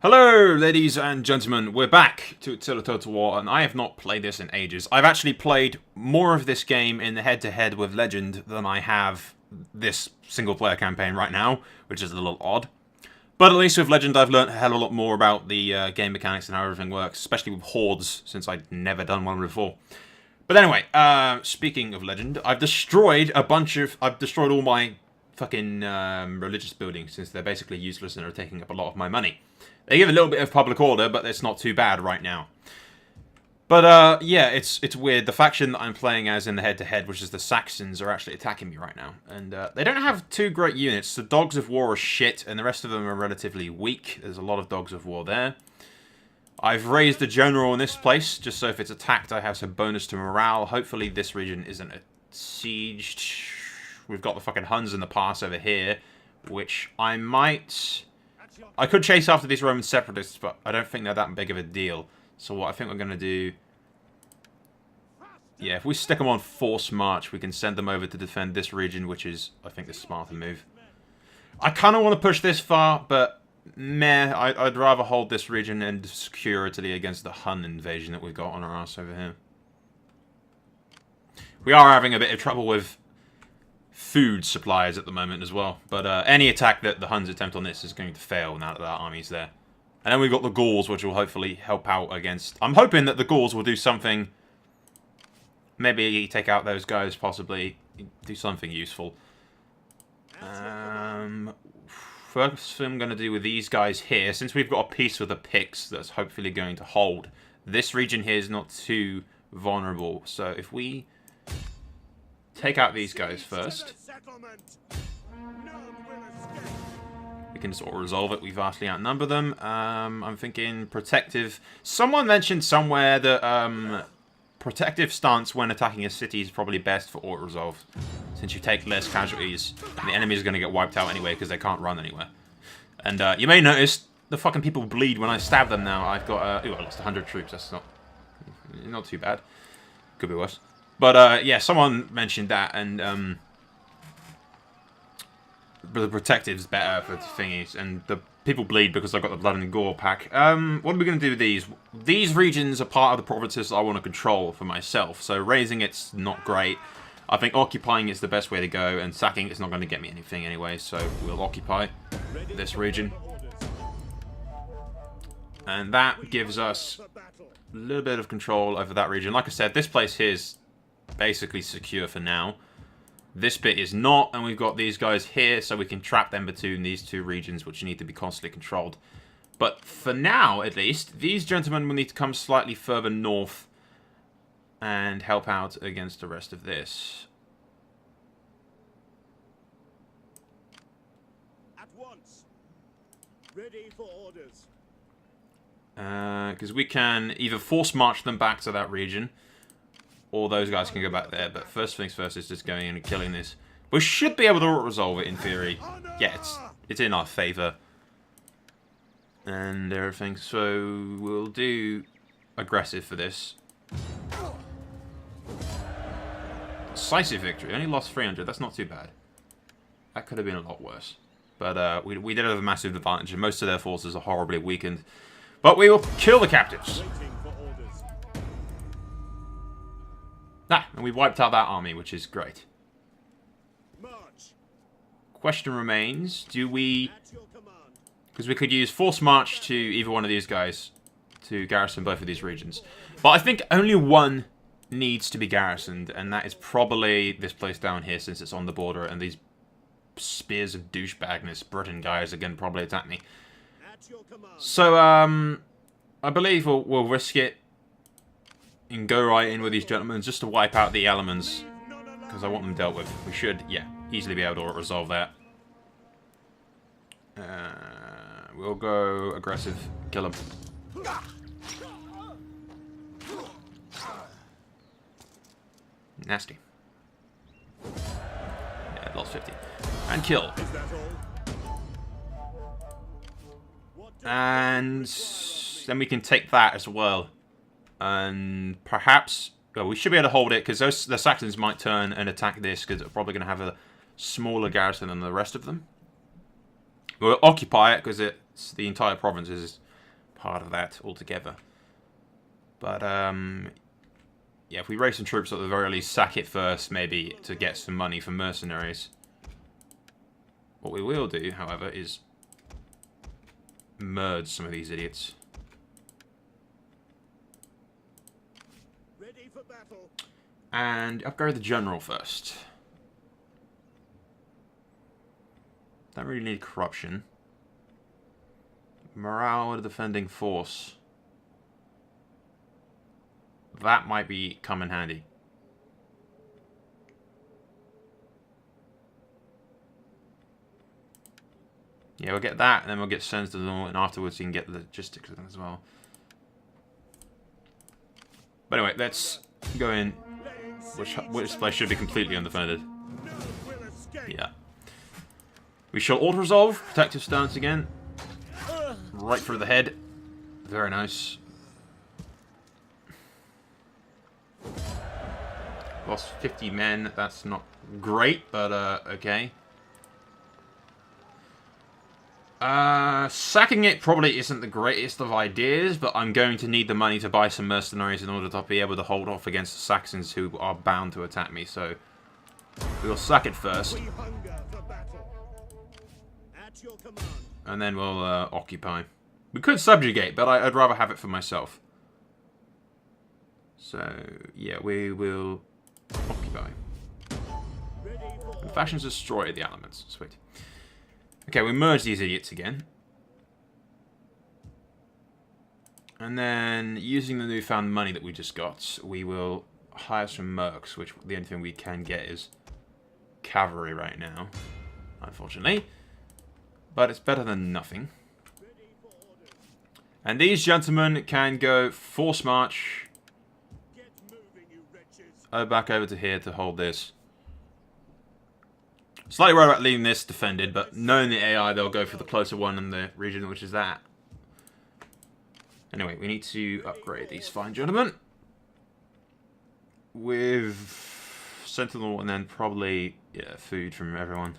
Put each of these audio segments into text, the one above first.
Hello, ladies and gentlemen. We're back to Attila Total War, and I have not played this in ages. I've actually played more of this game in the head-to-head with Legend than I have this single-player campaign right now, which is a little odd. But at least with Legend, I've learned a hell of a lot more about the game mechanics and how everything works, especially with hordes, since I'd never done one before. But anyway, speaking of Legend, I've destroyed all my fucking religious buildings, since they're basically useless and are taking up a lot of my money. They give a little bit of public order, but it's not too bad right now. But, yeah, it's weird. The faction that I'm playing as in the head-to-head, which is the Saxons, are actually attacking me right now. And they don't have two great units. The Dogs of War are shit, and the rest of them are relatively weak. There's a lot of Dogs of War there. I've raised a general in this place, just so if it's attacked, I have some bonus to morale. Hopefully this region isn't sieged. We've got the fucking Huns in the pass over here, which I could chase after these Roman separatists, but I don't think they're that big of a deal. So what I think we're going to do... Yeah, if we stick them on force march, we can send them over to defend this region, which is, I think, the smarter move. I kind of want to push this far, but meh, I'd rather hold this region and secure Italy against the Hun invasion that we've got on our ass over here. We are having a bit of trouble with food supplies at the moment as well, but any attack that the Huns attempt on this is going to fail now that our army's there. And then we've got the Gauls, which will hopefully help out against... I'm hoping that the Gauls will do something, maybe take out those guys, possibly do something useful. First thing I'm going to do with these guys here, since we've got a peace with the Picts that's hopefully going to hold, this region here is not too vulnerable, so if we take out these guys first, we can sort of resolve it. We vastly outnumber them. I'm thinking protective. Someone mentioned somewhere that protective stance when attacking a city is probably best for auto-resolve, since you take less casualties, and the enemy is going to get wiped out anyway because they can't run anywhere. And you may notice the fucking people bleed when I stab them now. I've got, ooh, I lost 100 troops. That's not too bad. Could be worse. But, yeah, someone mentioned that, and, the protective's better for thingies, and the people bleed because I've got the blood and gore pack. What are we going to do with these? These regions are part of the provinces that I want to control for myself, so raising it's not great. I think occupying is the best way to go, and sacking it's not going to get me anything anyway, so we'll occupy this region. And that gives us a little bit of control over that region. Like I said, this place here is basically secure for now. This bit is not, and we've got these guys here, so we can trap them between these two regions, which need to be constantly controlled. But for now, at least, these gentlemen will need to come slightly further north and help out against the rest of this. At once. Ready for orders. Because we can either force march them back to that region, or those guys can go back there, but first things first is just going in and killing this. We should be able to resolve it in theory. Yeah, it's in our favour. And everything, so we'll do aggressive for this. Decisive victory, only lost 300, that's not too bad. That could have been a lot worse. But we did have a massive advantage, and most of their forces are horribly weakened. But we will kill the captives. And we wiped out that army, which is great. Question remains, do we... Because we could use force march to either one of these guys to garrison both of these regions. But I think only one needs to be garrisoned, and that is probably this place down here, since it's on the border, and these spears of douchebagness Britain guys are going to probably attack me. So, I believe we'll risk it and go right in with these gentlemen just to wipe out the elements, because I want them dealt with. We should, yeah, easily be able to resolve that. We'll go aggressive, kill them. Nasty. Yeah, lost 50. And kill. And then we can take that as well. And perhaps... Well, we should be able to hold it, because the Saxons might turn and attack this, because they're probably going to have a smaller garrison than the rest of them. We'll occupy it, because the entire province is part of that altogether. But, yeah, if we raise some troops, at the very least, sack it first, maybe, to get some money for mercenaries. What we will do, however, is merge some of these idiots. Ready for battle. And upgrade the general first. Don't really need corruption. Morale of the defending force. That might come in handy. Yeah, we'll get that, and then we'll get sends to them, and afterwards you can get the logistics of them as well. But anyway, let's go in. Which place should be completely undefended. Yeah. We shall auto-resolve. Protective stance again. Right through the head. Very nice. Lost 50 men. That's not great, but okay. Sacking it probably isn't the greatest of ideas, but I'm going to need the money to buy some mercenaries in order to be able to hold off against the Saxons who are bound to attack me, so we'll sack it first. We hunger for battle. At your command. And then we'll occupy. We could subjugate, but I'd rather have it for myself. So, yeah, we will occupy. Factions destroy the elements. Sweet. Okay, we merge these idiots again. And then, using the newfound money that we just got, we will hire some mercs, which the only thing we can get is cavalry right now, unfortunately. But it's better than nothing. And these gentlemen can go force march back over to here to hold this. Slightly worried about leaving this defended, but knowing the AI, they'll go for the closer one in the region, which is that. Anyway, we need to upgrade these fine gentlemen with Sentinel and then probably, yeah, food from everyone.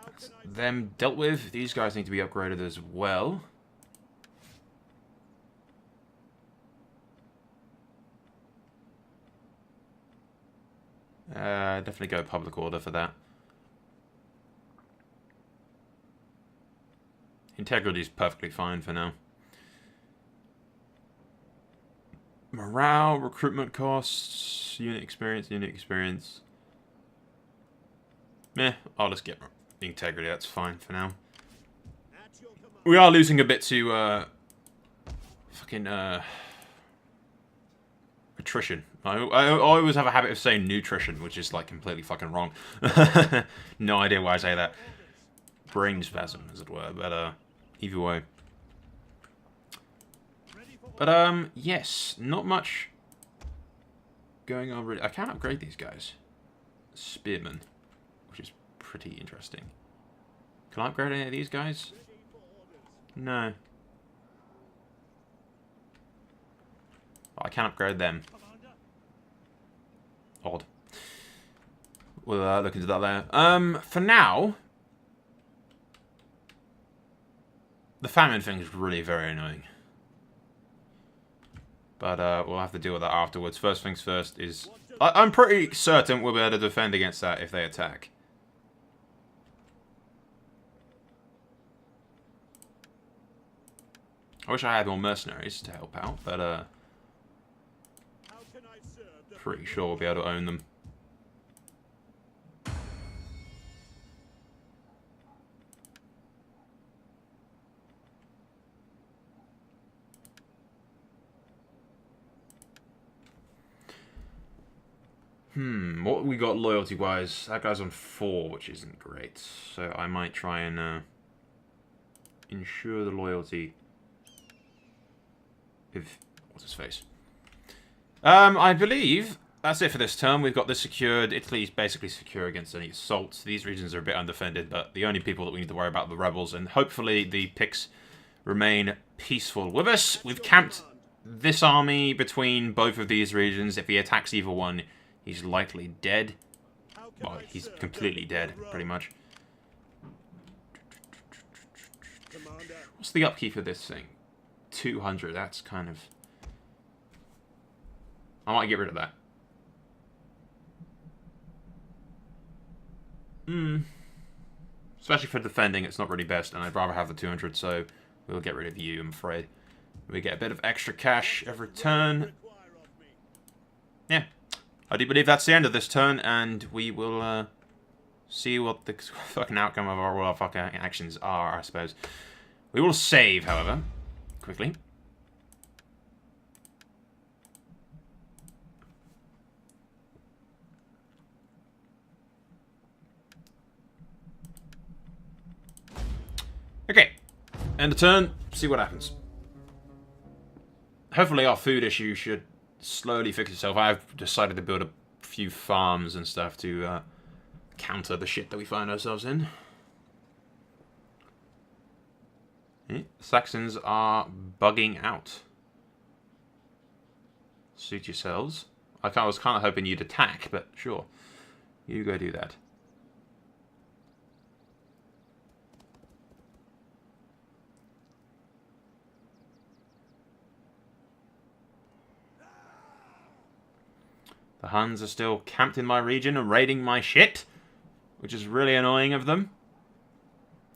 That's them dealt with. These guys need to be upgraded as well. Definitely go public order for that. Integrity is perfectly fine for now. Morale, recruitment costs, unit experience. Meh, I'll just get integrity, that's fine for now. We are losing a bit to, fucking, attrition. I always have a habit of saying nutrition, which is like completely fucking wrong. No idea why I say that. Brain spasm, as it were, but either way. But yes, not much going on really. I can't upgrade these guys. Spearmen, which is pretty interesting. Can I upgrade any of these guys? No. I can't upgrade them. Odd. We'll look into that later. For now, the famine thing is really very annoying. But we'll have to deal with that afterwards. First things first is... I'm pretty certain we'll be able to defend against that if they attack. I wish I had more mercenaries to help out, but pretty sure we'll be able to own them. What we got loyalty-wise? That guy's on 4, which isn't great. So I might try and ensure the loyalty of... what's his face? I believe that's it for this turn. We've got this secured. Italy's basically secure against any assaults. These regions are a bit undefended, but the only people that we need to worry about are the rebels, and hopefully the Picts remain peaceful with us. We've camped this army between both of these regions. If he attacks either one, he's likely dead. Well, he's completely dead, pretty much. Commander, What's the upkeep of this thing? 200, that's kind of... I might get rid of that. Especially for defending, it's not really best, and I'd rather have the 200, so we'll get rid of you, I'm afraid. We get a bit of extra cash every turn. require of me. Yeah, I do believe that's the end of this turn, and we will see what the fucking outcome of our fucking actions are, I suppose. We will save, however, quickly. Okay, end of turn, see what happens. Hopefully our food issue should slowly fix itself. I've decided to build a few farms and stuff to counter the shit that we find ourselves in. Saxons are bugging out. Suit yourselves. I was kind of hoping you'd attack, but sure. You go do that. The Huns are still camped in my region and raiding my shit, which is really annoying of them.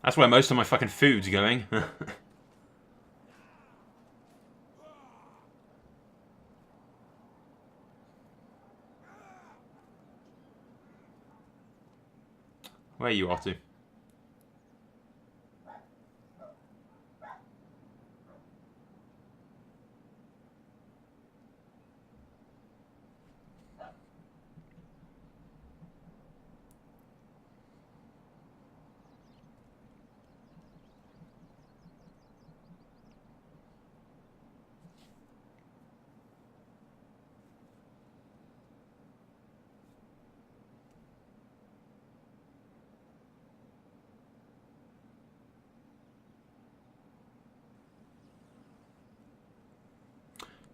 That's where most of my fucking food's going. Where are you off to?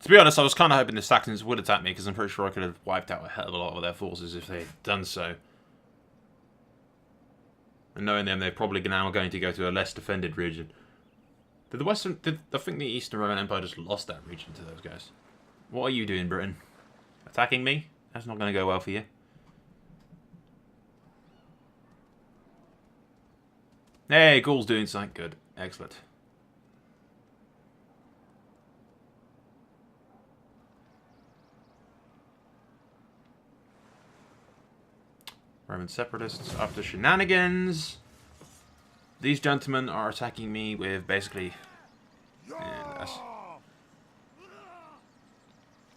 To be honest, I was kind of hoping the Saxons would attack me, because I'm pretty sure I could have wiped out a hell of a lot of their forces if they had done so. And knowing them, they're probably now going to go to a less defended region. I think the Eastern Roman Empire just lost that region to those guys. What are you doing, Britain? Attacking me? That's not going to go well for you. Hey, Gaul's doing something good. Excellent. Roman separatists after shenanigans. These gentlemen are attacking me with basically... Yeah,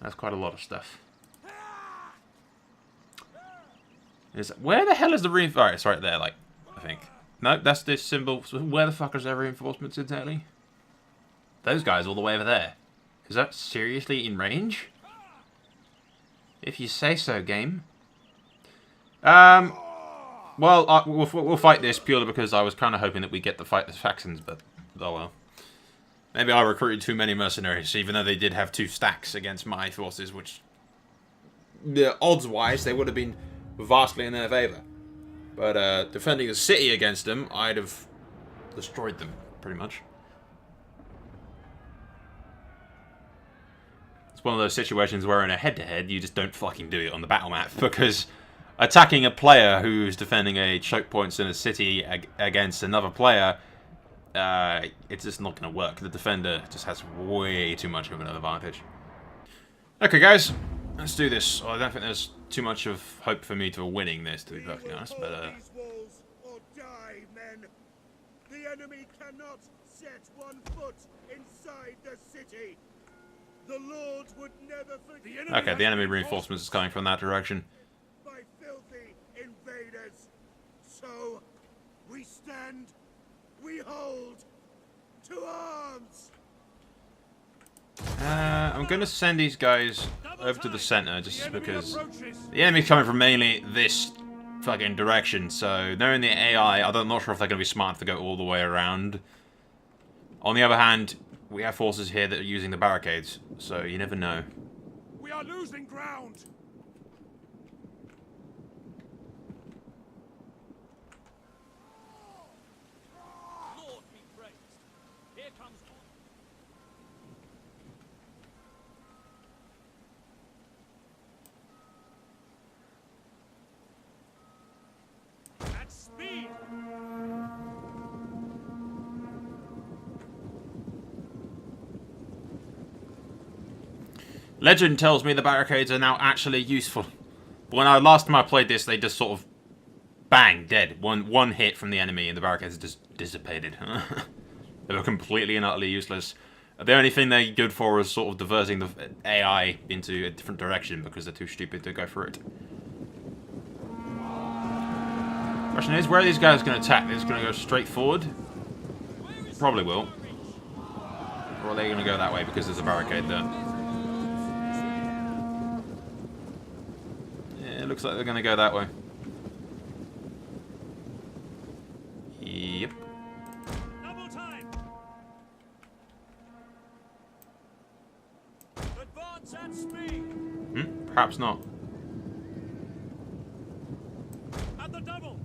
that's quite a lot of stuff. Where the hell is the reinforcement? Alright, it's right there, like, I think. No, that's this symbol. So where the fuck is their reinforcements exactly? Those guys all the way over there. Is that seriously in range? If you say so, game. Well, we'll fight this purely because I was kind of hoping that we'd get to fight the Saxons, but oh well. Maybe I recruited too many mercenaries, even though they did have 2 stacks against my forces, which, odds-wise, they would have been vastly in their favour. But defending the city against them, I'd have destroyed them, pretty much. It's one of those situations where in a head-to-head, you just don't fucking do it on the battle map, because attacking a player who's defending a choke points in a city against another player, it's just not going to work. The defender just has way too much of an advantage. Okay, guys, let's do this. I don't think there's too much of hope for me to winning this, to be perfectly honest, but These walls or die, men. The enemy cannot set one foot inside the city. The Lord would never forgive. okay, the enemy reinforcements is coming from that direction. By filthy invaders. So we stand, we hold to arms. I'm going to send these guys over to the center just because the enemy's coming from mainly this fucking direction, so knowing the AI, I'm not sure if they're going to be smart to go all the way around. On the other hand, we have forces here that are using the barricades, so you never know. We are losing ground. At speed! Legend tells me the barricades are now actually useful. But when last time I played this, they just sort of bang, dead. One hit from the enemy and the barricades just dissipated. They were completely and utterly useless. The only thing they're good for is sort of diverting the AI into a different direction because they're too stupid to go for it. Question is, where are these guys going to attack? They're just going to go straight forward? Probably will. Or are they going to go that way because there's a barricade there? Yeah, it looks like they're going to go that way. Yep. Double time! Advance at speed! Perhaps not. At the double!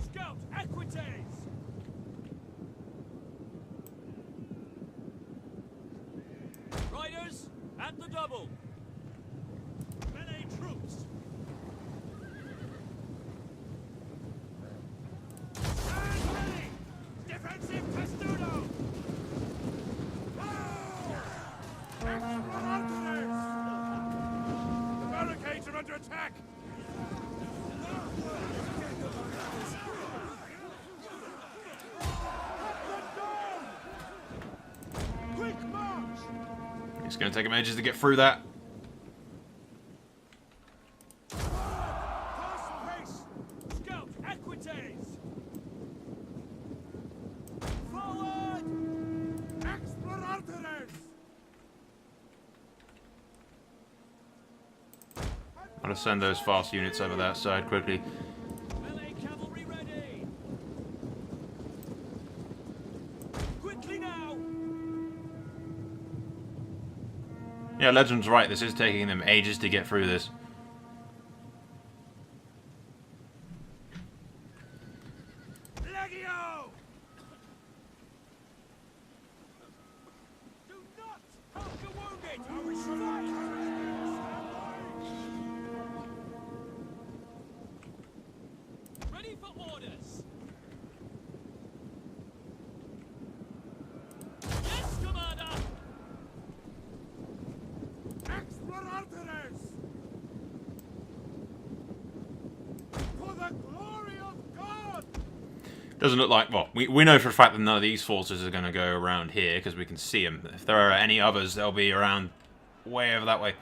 Scout, equites! Riders, at the double! Melee troops! Stand ready! Defensive testudo! Extra archers! The barricades are under attack! Quick march! It's going to take them ages to get through that. Fast pace! Scout, equites! Forward! Exploratores! I'll just send those fast units over that side quickly. Melee cavalry ready! Quickly now! Yeah, Legend's right. This is taking them ages to get through this. Legio! Do not help the wounded! Are we strike? Ready for orders! Yes, Commander! Exploratores! For the glory of God! Doesn't look like... Well, we know for a fact that none of these forces are going to go around here because we can see them. If there are any others, they'll be around way over that way.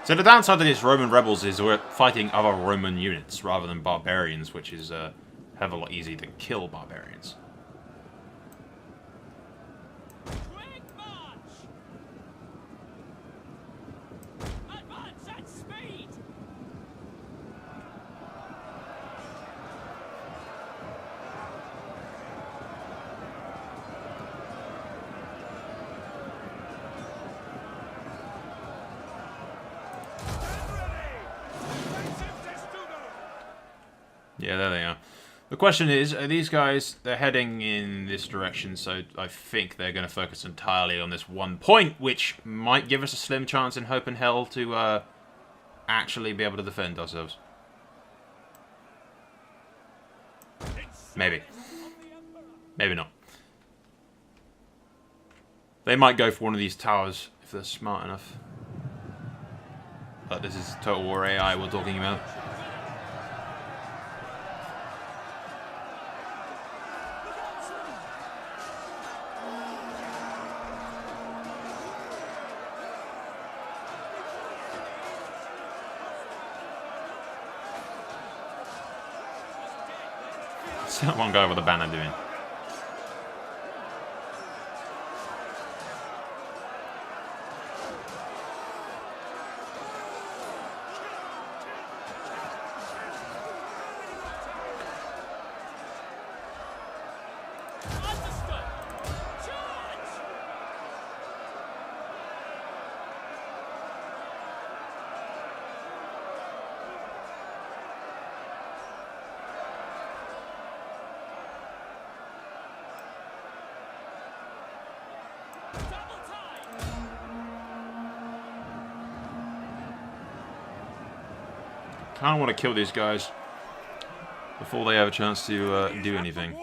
So the downside to these Roman rebels is we're fighting other Roman units rather than barbarians, which is a hell of a lot easier to kill barbarians. Quick march! Advance at speed! Stand ready! Defensive testudo! Yeah, there they are. The question is, are these guys, they're heading in this direction, so I think they're going to focus entirely on this one point, which might give us a slim chance in hope and hell to actually be able to defend ourselves. Maybe. Maybe not. They might go for one of these towers if they're smart enough. But this is Total War AI we're talking about. What's that one guy with a banner doing? Understood! Charge! kind of want to kill these guys before they have a chance to do anything.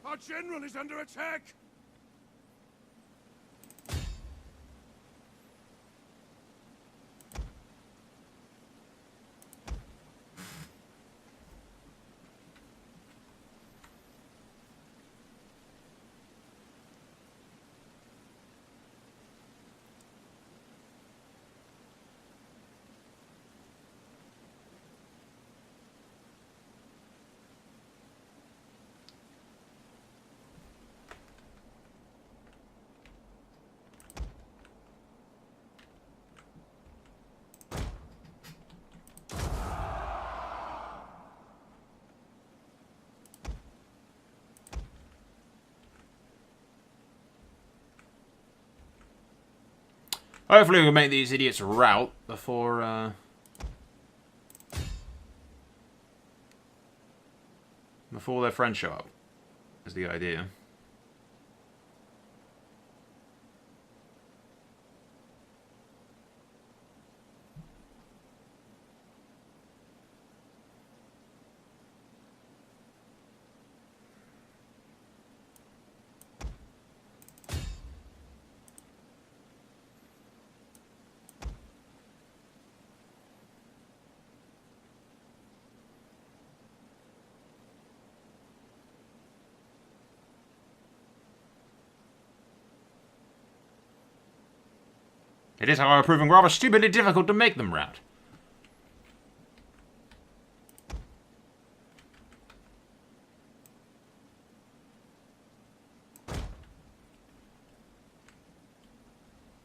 Our general is under attack! Hopefully we'll make these idiots rout before their friends show up, is the idea. It is, however, proving rather stupidly difficult to make them rout.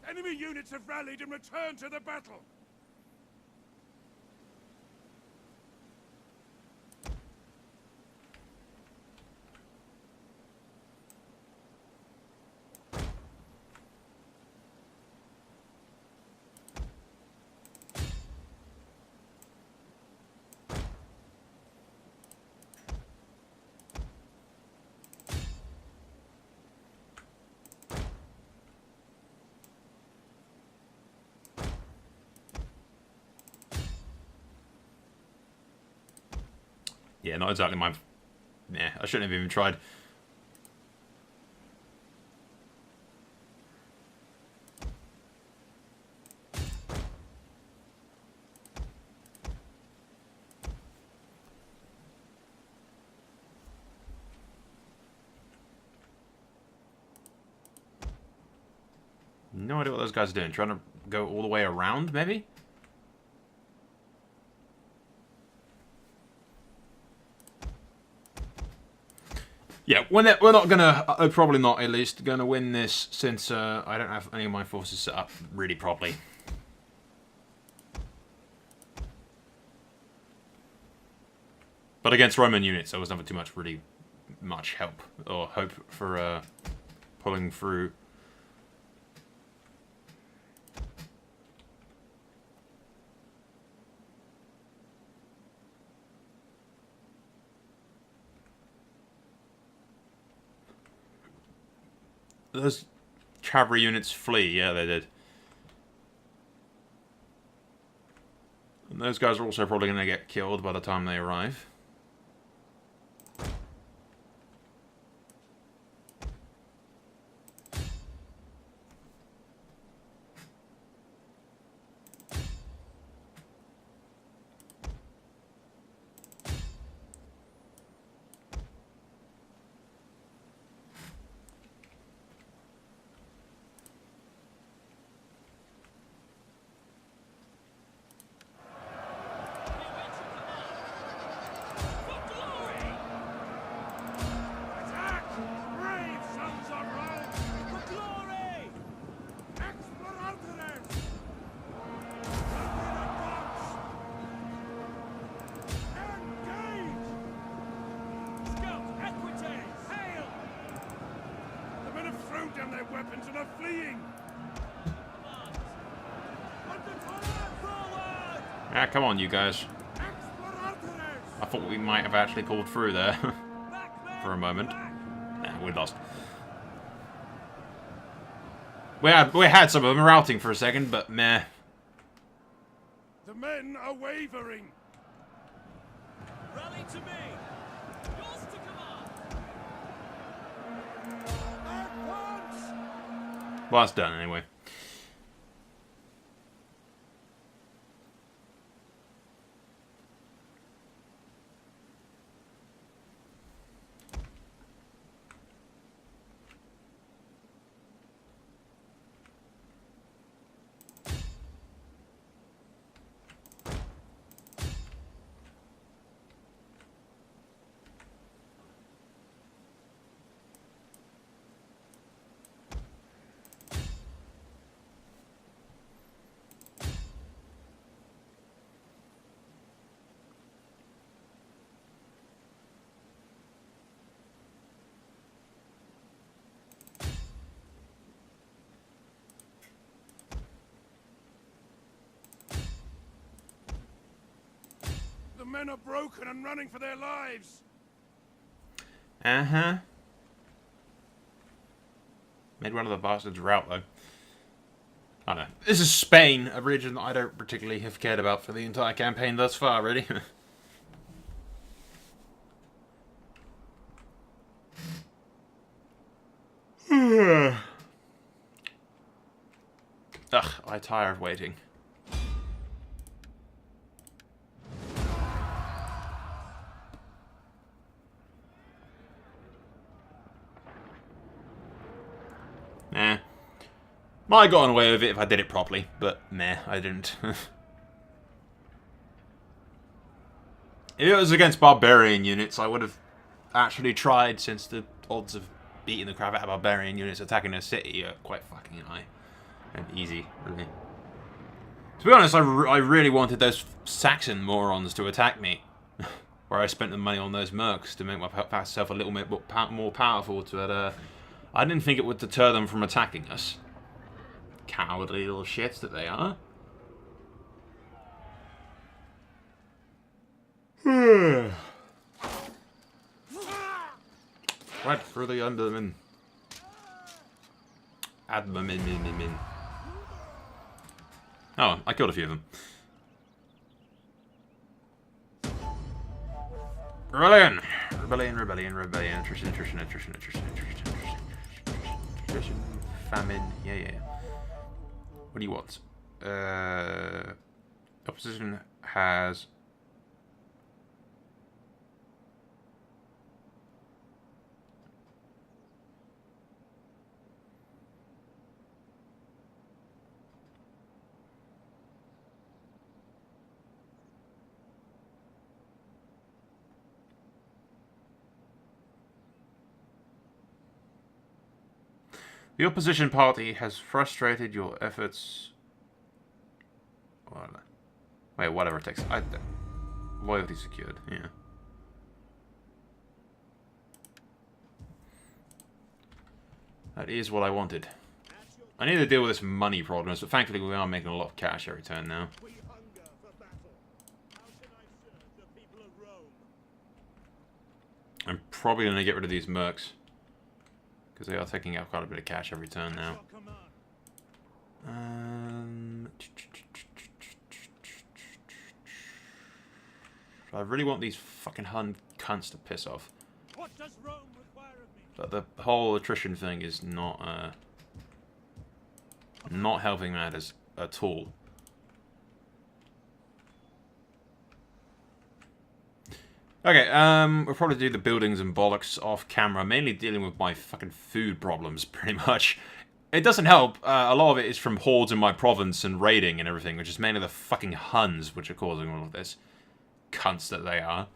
Enemy units have rallied and returned to the battle! Yeah, not exactly my... Yeah, I shouldn't have even tried. No idea what those guys are doing. Trying to go all the way around, maybe? Yeah, we're not gonna, probably not at least, gonna win this since I don't have any of my forces set up really properly. But against Roman units, there was never too much, really much help or hope for pulling through. Those cavalry units flee, yeah, they did. And those guys are also probably going to get killed by the time they arrive. Ah, come on, you guys. I thought we might have actually pulled through there. for a moment. Nah, we lost. We had some of them routing for a second, but meh. The men are wavering. Rally to me. Yours to command. Advance! Well, that's done anyway. The men are broken and running for their lives. Uh-huh. Made one of the bastards route, though. I don't know. This is Spain, a region that I don't particularly have cared about for the entire campaign thus far, really. Ugh, I tire of waiting. Nah. Might have gotten away with it if I did it properly, but meh, I didn't. If it was against barbarian units, I would have actually tried, since the odds of beating the crap out of barbarian units attacking a city are quite fucking high. And easy, really. To be honest, I really wanted those Saxon morons to attack me. Where I spent the money on those mercs to make myself a little bit more powerful, but I didn't think it would deter them from attacking us. Cowardly little shits that they are. Right through the undermin. Admin. Oh, I killed a few of them. Rebellion! Rebellion. Attrition. Famine. Yeah. What do you want? Opposition has... The opposition party has frustrated your efforts. Wait, whatever it takes. Loyalty secured, yeah. That is what I wanted. I need to deal with this money problems, but thankfully we are making a lot of cash every turn now. We hunger for battle. How can I serve the people of Rome? I'm probably going to get rid of these mercs. Because they are taking out quite a bit of cash every turn now. I really want these fucking Hun cunts to piss off. What does Rome require of me? But the whole attrition thing is not helping matters at all. Okay, we'll probably do the buildings and bollocks off camera, mainly dealing with my fucking food problems, pretty much. It doesn't help, a lot of it is from hordes in my province and raiding and everything, which is mainly the fucking Huns which are causing all of this. Cunts that they are.